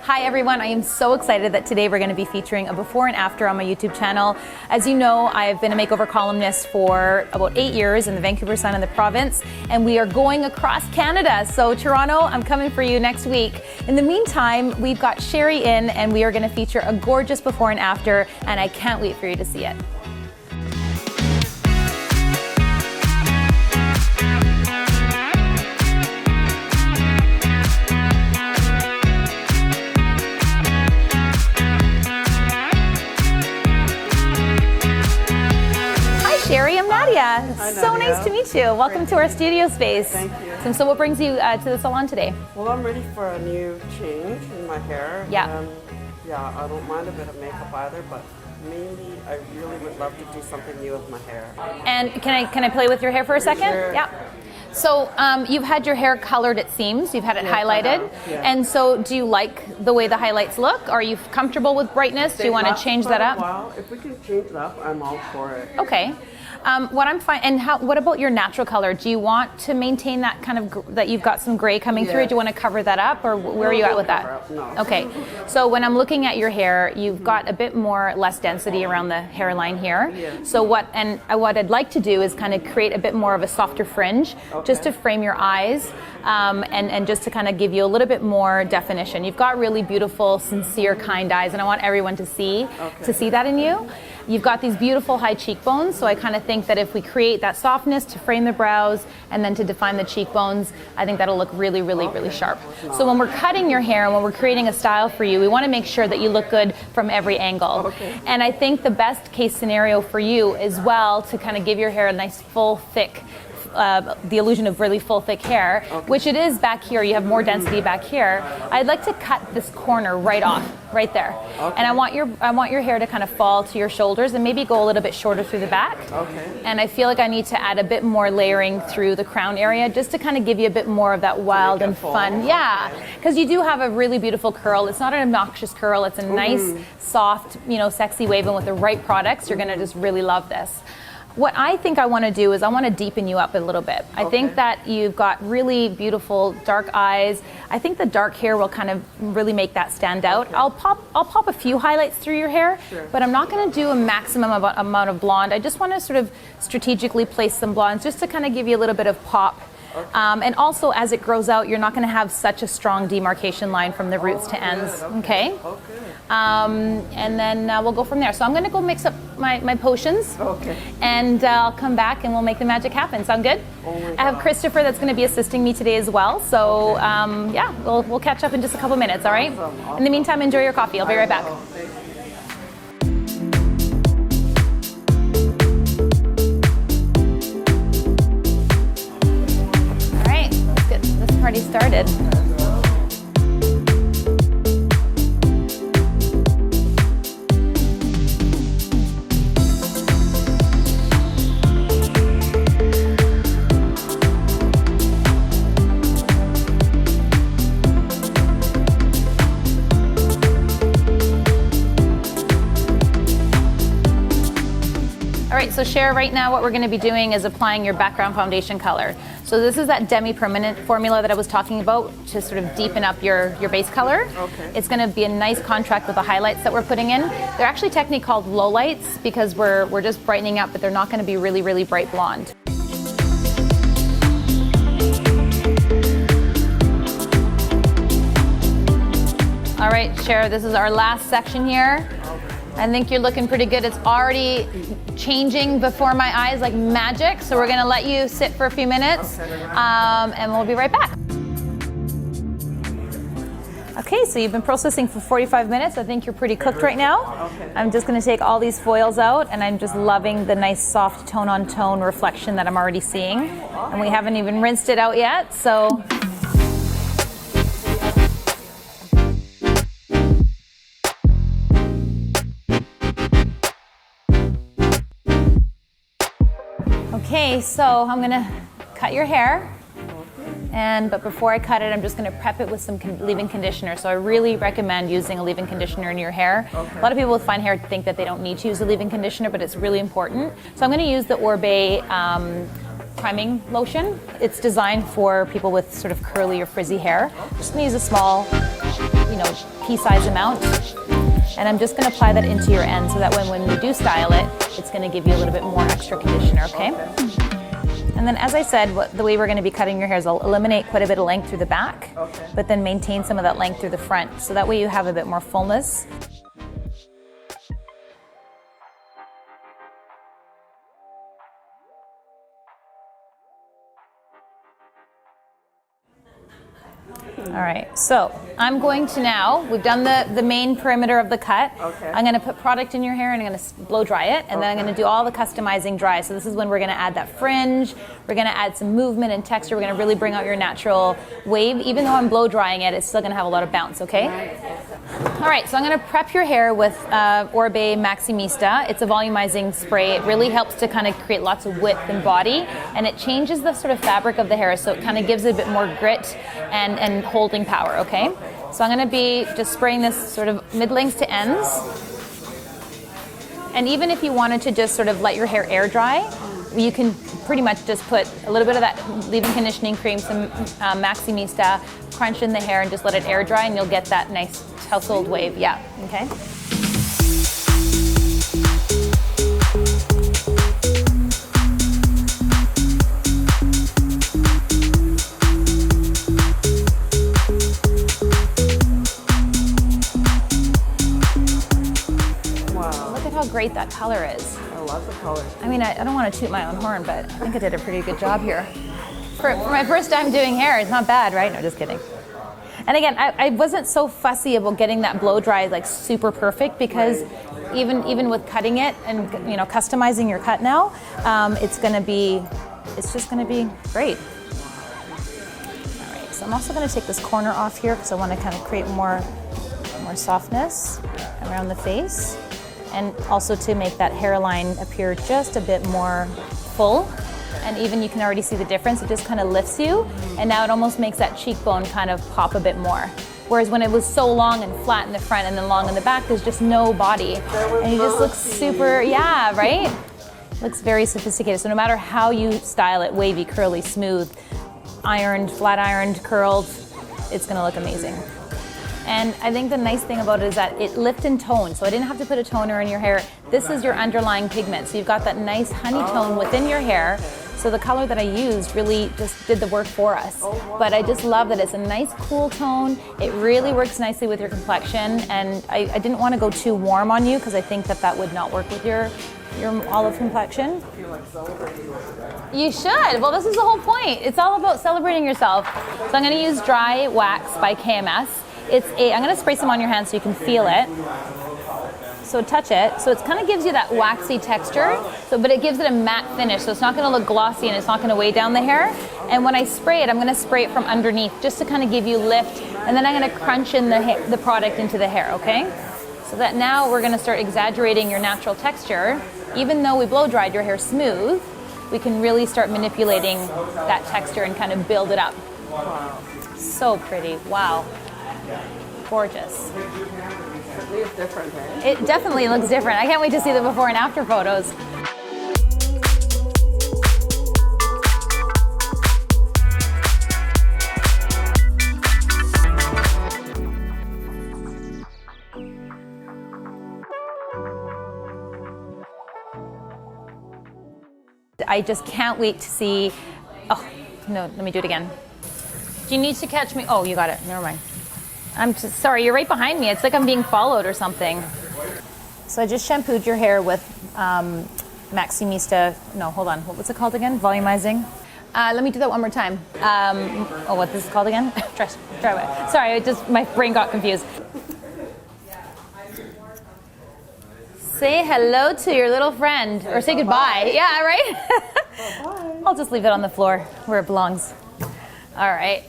Hi everyone, I am so excited that today we're going to be featuring a before and after on my YouTube channel. As you know, I've been a makeover columnist for about 8 years in the Vancouver Sun and the province, and we are going across Canada. So Toronto, I'm coming for you next week. In the meantime, we've got Sherry in and we are going to feature a gorgeous before and after, and I can't wait for you to see it. Sherry, I'm Nadia. Hi, so Nadia. Nice to meet you. Welcome to our studio space. Thank you. So what brings you to the salon today? Well, I'm ready for a new change in my hair. Yeah. Yeah, I don't mind a bit of makeup either, but mainly I really would love to do something new with my hair. And can I play with your hair for a second? Sure. Yeah. So you've had your hair colored, it seems. You've had it highlighted. Yeah. And so do you like the way the highlights look? Are you comfortable with brightness? Do you want to change that up? Well, if we can change it up, I'm all for it. Okay. What I'm fine. And what about your natural color? Do you want to maintain that kind of that you've got some gray coming through? Do you want to cover that up, or where are you at with that? No. Okay. So when I'm looking at your hair, you've got a bit less density around the hairline here. Yeah. So what I'd like to do is kind of create a bit more of a softer fringe, just to frame your eyes, and just to kind of give you a little bit more definition. You've got really beautiful, sincere, kind eyes, and I want everyone to see that in you. You've got these beautiful high cheekbones, so I kind of think that if we create that softness to frame the brows and then to define the cheekbones, I think that'll look really, really, really sharp. So when we're cutting your hair and when we're creating a style for you, we want to make sure that you look good from every angle. And I think the best case scenario for you as well, to kind of give your hair a nice full, thick, the illusion of really full, thick hair, which it is back here. You have more density back here. I'd like to cut this corner right off, right there. And I want your hair to kind of fall to your shoulders and maybe go a little bit shorter through the back. And I feel like I need to add a bit more layering through the crown area, just to kind of give you a bit more of that wild and fun. Yeah, because you do have a really beautiful curl. It's not an obnoxious curl. It's a nice, soft, sexy wave, and with the right products, you're going to just really love this. What I think I want to do is I want to deepen you up a little bit. I think that you've got really beautiful dark eyes. I think the dark hair will kind of really make that stand out. I'll pop a few highlights through your hair, but I'm not going to do a maximum amount of blonde. I just want to sort of strategically place some blondes just to kind of give you a little bit of pop. And also, as it grows out, you're not going to have such a strong demarcation line from the roots to ends. Okay. And then we'll go from there. So I'm going to go mix up my potions. And I'll come back and we'll make the magic happen. Sound good? I have Christopher that's going to be assisting me today as well. So yeah, we'll catch up in just a couple minutes. All right. In the meantime, enjoy your coffee. I'll be right back. Party started. All right, so Cher, right now what we're going to be doing is applying your background foundation color. So this is that demi-permanent formula that I was talking about to sort of deepen up your base color. It's going to be a nice contrast with the highlights that we're putting in. They're actually technically called lowlights because we're just brightening up, but they're not going to be really, really bright blonde. All right, Cher, this is our last section here. I think you're looking pretty good. It's already changing before my eyes like magic. So we're going to let you sit for a few minutes and we'll be right back. Okay, so you've been processing for 45 minutes. I think you're pretty cooked right now. I'm just going to take all these foils out, and I'm just loving the nice soft tone-on-tone reflection that I'm already seeing. And we haven't even rinsed it out yet, so... Okay, so I'm gonna cut your hair, but before I cut it, I'm just gonna prep it with some leave-in conditioner. So I really recommend using a leave-in conditioner in your hair. A lot of people with fine hair think that they don't need to use a leave-in conditioner, but it's really important. So I'm gonna use the Orbe priming lotion. It's designed for people with sort of curly or frizzy hair. Just gonna use a small, pea-sized amount. And I'm just gonna apply that into your end so that when you do style it, it's gonna give you a little bit more extra conditioner, okay? And then as I said, the way we're gonna be cutting your hair is I'll eliminate quite a bit of length through the back, but then maintain some of that length through the front. So that way you have a bit more fullness. All right, so I'm going to now, we've done the main perimeter of the cut. Okay. I'm gonna put product in your hair and I'm gonna blow dry it, and then I'm gonna do all the customizing dry. So this is when we're gonna add that fringe, we're gonna add some movement and texture, we're gonna really bring out your natural wave. Even though I'm blow drying it, it's still gonna have a lot of bounce, okay? All right, so I'm gonna prep your hair with Orbe Maximista. It's a volumizing spray. It really helps to kind of create lots of width and body, and it changes the sort of fabric of the hair, so it kind of gives it a bit more grit and holding power, okay? So I'm gonna be just spraying this sort of mid-lengths to ends. And even if you wanted to just sort of let your hair air dry, you can pretty much just put a little bit of that leave-in conditioning cream, some Maximista, crunch in the hair and just let it air dry, and you'll get that nice tousled wave, yeah, okay? How great that color is. I love the color. I mean, I don't want to toot my own horn, but I think I did a pretty good job here. For my first time doing hair, it's not bad, right? No, just kidding. And again, I wasn't so fussy about getting that blow dry like super perfect, because even with cutting it and customizing your cut now, it's just gonna be great. All right, so I'm also gonna take this corner off here because I want to kind of create more softness around the face. And also to make that hairline appear just a bit more full. And even you can already see the difference, it just kind of lifts you, and now it almost makes that cheekbone kind of pop a bit more. Whereas when it was so long and flat in the front and then long in the back, there's just no body. And you just look super, yeah, right? Looks very sophisticated. So no matter how you style it, wavy, curly, smooth, ironed, flat ironed, curled, it's gonna look amazing. And I think the nice thing about it is that it lift and tone. So I didn't have to put a toner in your hair. This is your underlying pigment. So you've got that nice honey tone within your hair. So the color that I used really just did the work for us. But I just love that it's a nice cool tone. It really works nicely with your complexion. And I didn't want to go too warm on you because I think that would not work with your olive complexion. You should. Well, this is the whole point. It's all about celebrating yourself. So I'm going to use Dry Wax by KMS. I'm going to spray some on your hand so you can feel it. So touch it. So it kind of gives you that waxy texture, but it gives it a matte finish. So it's not going to look glossy and it's not going to weigh down the hair. And when I spray it, I'm going to spray it from underneath just to kind of give you lift. And then I'm going to crunch in the product into the hair, okay? So that now we're going to start exaggerating your natural texture. Even though we blow dried your hair smooth, we can really start manipulating that texture and kind of build it up. Wow. So pretty. Wow. Gorgeous. It looks different, eh? It definitely looks different. I can't wait to see the before and after photos. I just can't wait to see. Oh, no, let me do it again. Do you need to catch me? Oh, you got it. Never mind. I'm just sorry, you're right behind me. It's like I'm being followed or something. So I just shampooed your hair with Maximista. No, hold on. What's it called again? Volumizing. Let me do that one more time. What this is called again? Try it. Sorry, my brain got confused. Say hello to your little friend, or say goodbye. Yeah, right? I'll just leave it on the floor where it belongs. All right.